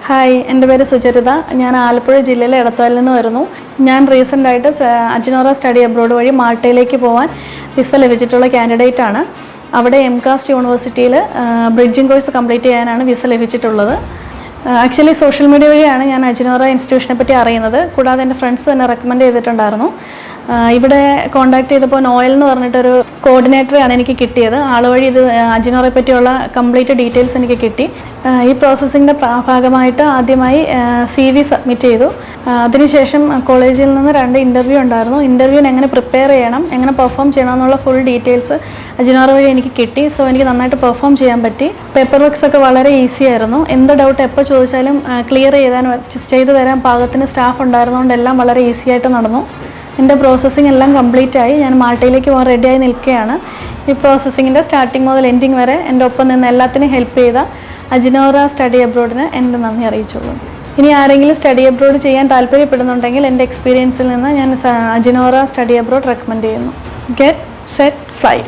Hi, എൻ്റെ പേര് സുചരിത. ഞാൻ ആലപ്പുഴ ജില്ലയിലെ എടത്വാലിൽ നിന്ന് വരുന്നു. ഞാൻ റീസെൻ്റായിട്ട് അജിനോറ സ്റ്റഡി അബ്രോഡ് വഴി മാൾട്ടയിലേക്ക് പോകാൻ വിസ ലഭിച്ചിട്ടുള്ള കാൻഡിഡേറ്റാണ്. അവിടെ എംകാസ്റ്റ് യൂണിവേഴ്സിറ്റിയിൽ ബ്രിഡ്ജിംഗ് കോഴ്സ് കംപ്ലീറ്റ് ചെയ്യാനാണ് വിസ ലഭിച്ചിട്ടുള്ളത്. ആക്ച്വലി സോഷ്യൽ മീഡിയ വഴിയാണ് ഞാൻ അജിനോറ ഇൻസ്റ്റിറ്റ്യൂഷനെ പറ്റി അറിയുന്നത്. കൂടാതെ എൻ്റെ ഫ്രണ്ട്സ് എന്നെ റെക്കമെൻഡ് ചെയ്തിട്ടുണ്ടായിരുന്നു. ഇവിടെ കോൺടാക്ട് ചെയ്തപ്പോൾ നോയൽ എന്ന് പറഞ്ഞിട്ടൊരു കോർഡിനേറ്ററാണ് എനിക്ക് കിട്ടിയത്. ആൾ വഴി ഇത് അജിനോറയെ പറ്റിയുള്ള കംപ്ലീറ്റ് ഡീറ്റെയിൽസ് എനിക്ക് കിട്ടി. ഈ പ്രോസസ്സിങ്ങിൻ്റെ ഭാഗമായിട്ട് ആദ്യമായി CV സബ്മിറ്റ് ചെയ്തു. അതിനുശേഷം കോളേജിൽ നിന്ന് 2 ഇൻ്റർവ്യൂ ഉണ്ടായിരുന്നു. ഇൻ്റർവ്യൂവിന് എങ്ങനെ പ്രിപ്പയർ ചെയ്യണം, എങ്ങനെ പെർഫോം ചെയ്യണം എന്നുള്ള ഫുൾ ഡീറ്റെയിൽസ് അജിനോറ വഴി എനിക്ക് കിട്ടി. സോ എനിക്ക് നന്നായിട്ട് പെർഫോം ചെയ്യാൻ പറ്റി. പേപ്പർ വർക്ക്സ് ഒക്കെ വളരെ ഈസി ആയിരുന്നു. എന്ത് ഡൗട്ട് എപ്പോൾ ചോദിച്ചാലും ക്ലിയർ ചെയ്തു തരാൻ പാകത്തിന് സ്റ്റാഫ് ഉണ്ടായിരുന്നതുകൊണ്ട് എല്ലാം വളരെ ഈസി ആയിട്ട് നടന്നു. എൻ്റെ പ്രോസസ്സിംഗ് എല്ലാം കംപ്ലീറ്റ് ആയി. ഞാൻ മാൾട്ടയിലേക്ക് പോകാൻ റെഡിയായി നിൽക്കുകയാണ്. ഈ പ്രോസസ്സിങ്ങിൻ്റെ സ്റ്റാർട്ടിങ് മുതൽ എൻഡിങ് വരെ എൻ്റെ ഒപ്പം നിന്ന് എല്ലാത്തിനും ഹെൽപ്പ് ചെയ്ത അജിനോറ സ്റ്റഡി അബ്രോഡിന് എൻ്റെ നന്ദി അറിയിച്ചോളൂ. ഇനി ആരെങ്കിലും സ്റ്റഡി അബ്രോഡ് ചെയ്യാൻ താല്പര്യപ്പെടുന്നുണ്ടെങ്കിൽ എൻ്റെ എക്സ്പീരിയൻസിൽ നിന്ന് ഞാൻ അജിനോറ സ്റ്റഡി അബ്രോഡ് റെക്കമെൻഡ് ചെയ്യുന്നു. Get set fly.